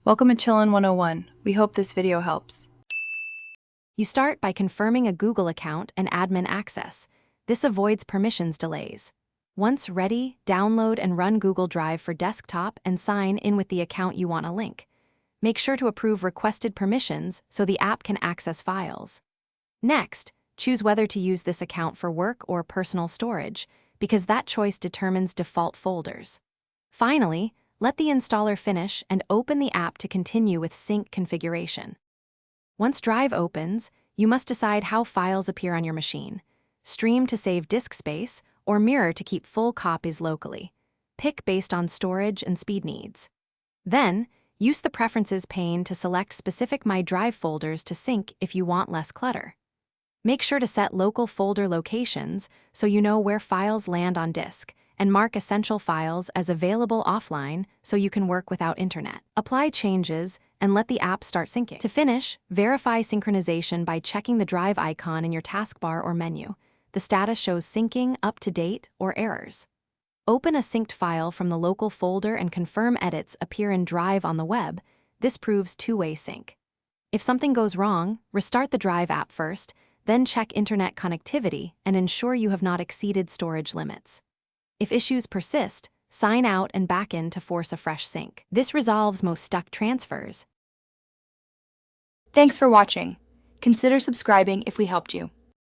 Welcome to Chillin' 101. We hope this video helps. You start by confirming a Google account and admin access. This avoids permissions delays. Once ready, download and run Google Drive for desktop and sign in with the account you want to link. Make sure to approve requested permissions so the app can access files. Next, choose whether to use this account for work or personal storage, because that choice determines default folders. Finally, let the installer finish and open the app to continue with sync configuration. Once Drive opens, you must decide how files appear on your machine: stream to save disk space, or mirror to keep full copies locally. Pick based on storage and speed needs. Then, use the Preferences pane to select specific My Drive folders to sync if you want less clutter. Make sure to set local folder locations so you know where files land on disk, and mark essential files as available offline so you can work without internet. Apply changes and let the app start syncing. To finish, verify synchronization by checking the Drive icon in your taskbar or menu. The status shows syncing, up to date, or errors. Open a synced file from the local folder and confirm edits appear in Drive on the web. This proves two-way sync. If something goes wrong, restart the Drive app first, then check internet connectivity and ensure you have not exceeded storage limits. If issues persist, sign out and back in to force a fresh sync. This resolves most stuck transfers. Thanks for watching. Consider subscribing if we helped you.